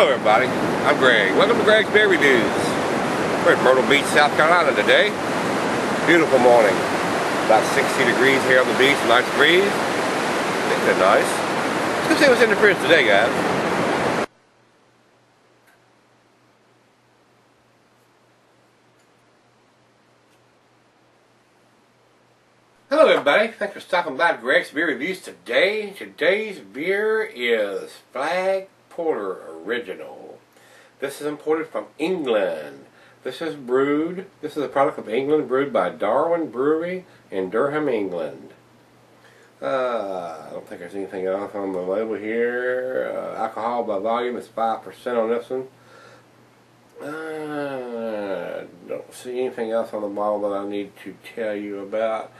Hello everybody, I'm Greg. Welcome to Greg's Beer Reviews. We're at Myrtle Beach, South Carolina today. Beautiful morning. About 60 degrees here on the beach, nice breeze. Things are nice. Let's see what's in the fridge today, guys. Hello everybody, thanks for stopping by Greg's Beer Reviews today. Today's beer is Flag Porter Original. This is imported from England. This is a product of England, brewed by Darwin Brewery in Durham, England. I don't think there's anything else on the label here. Alcohol by volume is 5% on this one. Don't see anything else on the bottle that I need to tell you about.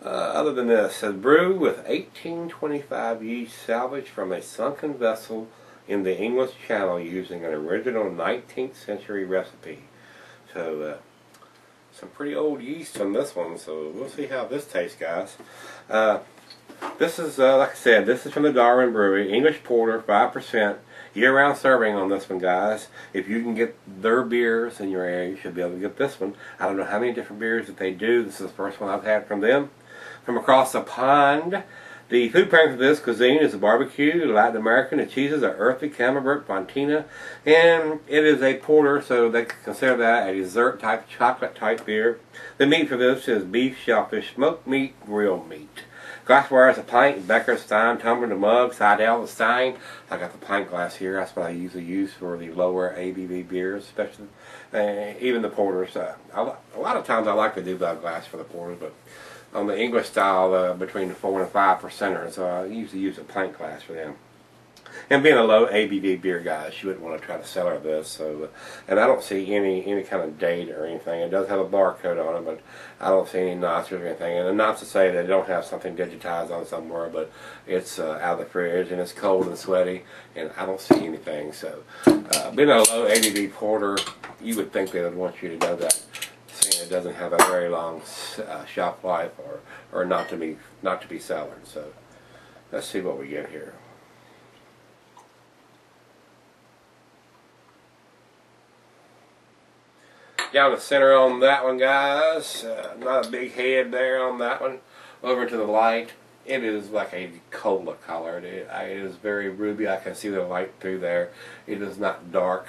Other than this, it says brew with 1825 yeast salvaged from a sunken vessel in the English Channel using an original 19th century recipe. So, some pretty old yeast on this one, so we'll see how this tastes, guys. This is, like I said, this is from the Darwin Brewery, English Porter, 5%, year-round serving on this one, guys. If you can get their beers in your area, you should be able to get this one. I don't know how many different beers that they do. This is the first one I've had from them. From across the pond, the food pairing for this cuisine is a barbecue, Latin American. The cheeses are earthy, camembert, fontina, and it is a porter, so they consider that a dessert type, chocolate type beer. The meat for this is beef, shellfish, smoked meat, grilled meat. Glassware is a pint, Becker, Stein, tumbler, the mug, Seidel, the Stein. I got the pint glass here. That's what I usually use for the lower ABV beers, especially even the porters. A lot of times I like to do that glass for the porters, but on the English style, between the 4 and 5%ers, I usually use a pint glass for them. And being a low ABV beer, guys, you wouldn't want to try to cellar this. So, and I don't see any kind of date or anything. It does have a barcode on it, but I don't see any knots or anything. And not to say that they don't have something digitized on somewhere, but it's out of the fridge and it's cold and sweaty, and I don't see anything. So, being a low ABV porter, you would think they would want you to know that. It doesn't have a very long shelf life, or not to be cellared. So let's see what we get here. Down the center on that one, guys. Not a big head there on that one. Over to the light. It is like a cola color. It is very ruby. I can see the light through there. It is not dark.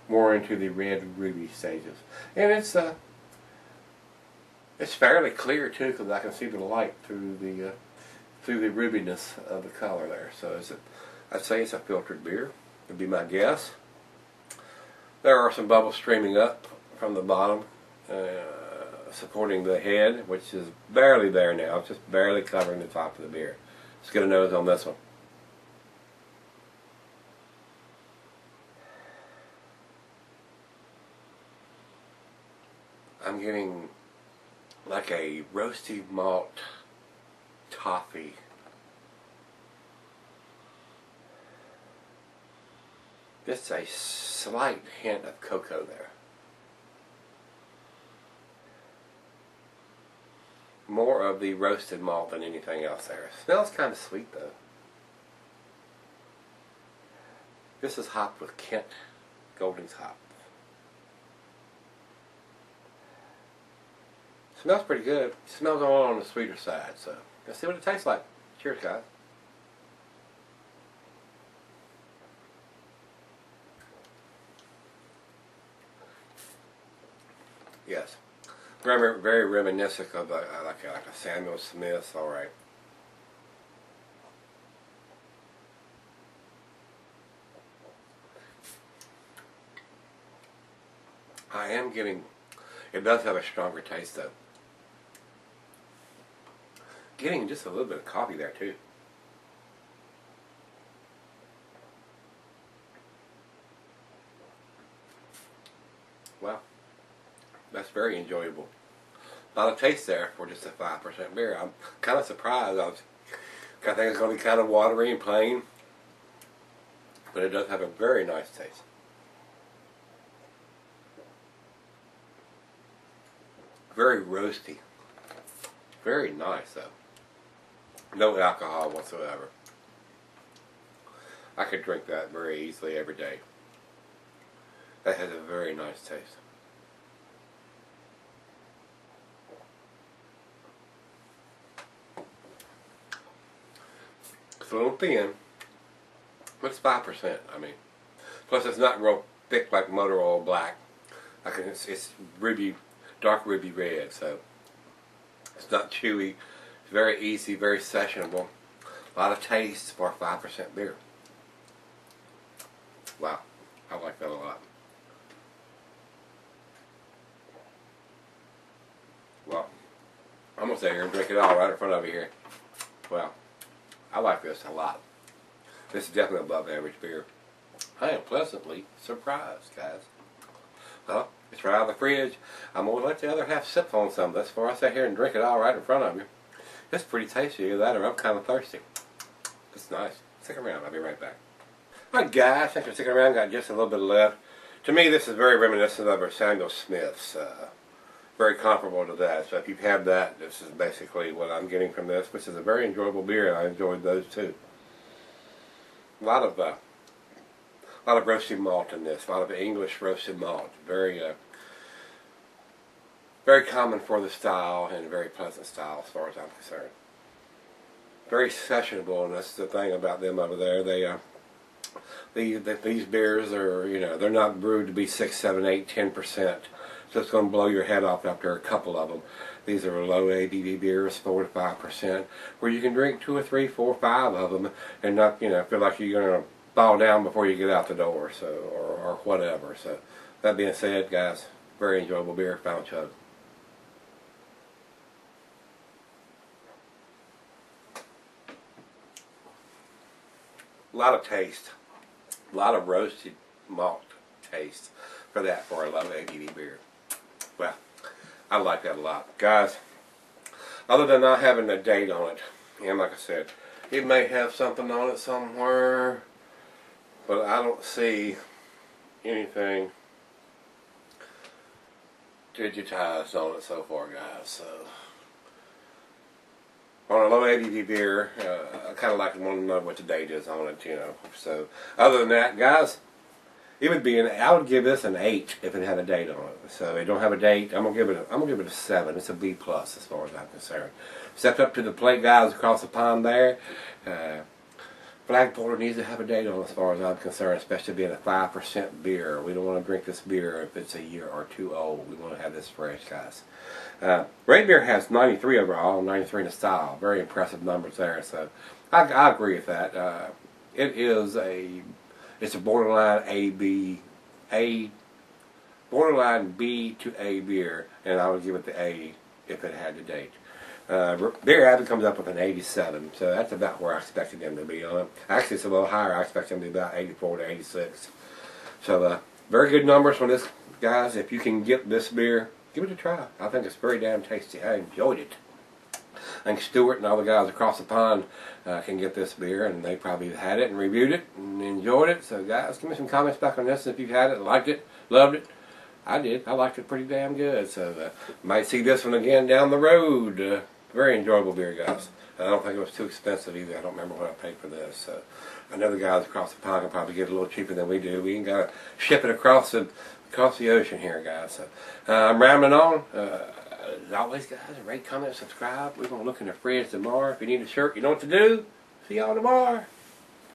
More into the red ruby stages, and it's fairly clear too, because I can see the light through the rubiness of the color there. So I'd say it's a filtered beer, would be my guess. There are some bubbles streaming up from the bottom, supporting the head, which is barely there now. It's just barely covering the top of the beer. Let's get a nose on this one. I'm getting like a roasty malt toffee. Just a slight hint of cocoa there. More of the roasted malt than anything else there. Smells kind of sweet though. This is hopped with Kent Golding's hop. Smells pretty good. Smells all on the sweeter side, so let's see what it tastes like. Cheers, guys. Yes, very reminiscent of like a Samuel Smith. All right. I am getting. It does have a stronger taste though. Getting just a little bit of coffee there too. Wow, that's very enjoyable. A lot of taste there for just a 5% beer. I'm kind of surprised. I think it's going to be kind of watery and plain, but it does have a very nice taste. Very roasty. Very nice though. No alcohol whatsoever. I could drink that very easily every day. That has a very nice taste. It's a little thin, but it's 5%. I mean, plus it's not real thick like motor oil black. It's ruby, dark ruby red, so it's not chewy. It's very easy, very sessionable. A lot of taste for a 5% beer. Wow, I like that a lot. Well, I'm gonna sit here and drink it all right in front of you here. Well, I like this a lot. This is definitely above average beer. I am pleasantly surprised, guys. Well, it's right out of the fridge. I'm going to let the other half sip on some of this before I sit here and drink it all right in front of you. It's pretty tasty, either that or I'm kind of thirsty. It's nice. Stick around. I'll be right back. Alright, guys, thanks for sticking around. Got just a little bit left. To me, this is very reminiscent of our Samuel Smith's. Very comparable to that. So if you've had that, this is basically what I'm getting from this, which is a very enjoyable beer, and I enjoyed those too. A lot of roasted malt in this. A lot of English roasted malt. Very, very common for the style and a very pleasant style as far as I'm concerned. Very sessionable, and that's the thing about them over there. These beers are, they're not brewed to be 6, 7, 8, 10%. So it's going to blow your head off after a couple of them. These are low ABV beers, 4 to 5%, where you can drink 2 or 3, 4, 5 of them and not, feel like you're going to fall down before you get out the door, so or whatever. So that being said, guys, very enjoyable beer. Final chug. A lot of taste, a lot of roasted malt taste for a low ABV beer. Well, I like that a lot, guys. Other than not having a date on it, and like I said, it may have something on it somewhere, but I don't see anything digitized on it so far, guys. So on a low ABV beer, I kind of want to know what the date is on it, So other than that, guys, it would be I would give this an 8 if it had a date on it. So it don't have a date. I'm gonna give it a 7. It's a B plus as far as I'm concerned. Stepped up to the plate, guys, across the pond there. Flag Porter needs to have a date on it as far as I'm concerned, especially being a 5% beer. We don't want to drink this beer if it's a year or two old. We want to have this fresh, guys. Red Beer has 93 overall, 93 in the style. Very impressive numbers there. So I agree with that. It's a borderline borderline B to A beer, and I would give it the A if it had the date. Beer Advocate comes up with an 87, so that's about where I expected them to be on it. Actually, it's a little higher. I expect them to be about 84 to 86. So, very good numbers from this, guys. If you can get this beer, give it a try. I think it's very damn tasty. I enjoyed it. I think Stuart and all the guys across the pond can get this beer, and they probably had it and reviewed it and enjoyed it. So, guys, give me some comments back on this if you've had it, liked it, loved it. I did. I liked it pretty damn good. So, might see this one again down the road. Very enjoyable beer, guys. I don't think it was too expensive either. I don't remember what I paid for this. So, I know the guys across the pond can probably get it a little cheaper than we do. We ain't got to ship it across the ocean here, guys. So, I'm rambling on. As always, guys, rate, comment, subscribe. We're going to look in the fridge tomorrow. If you need a shirt, you know what to do. See y'all tomorrow.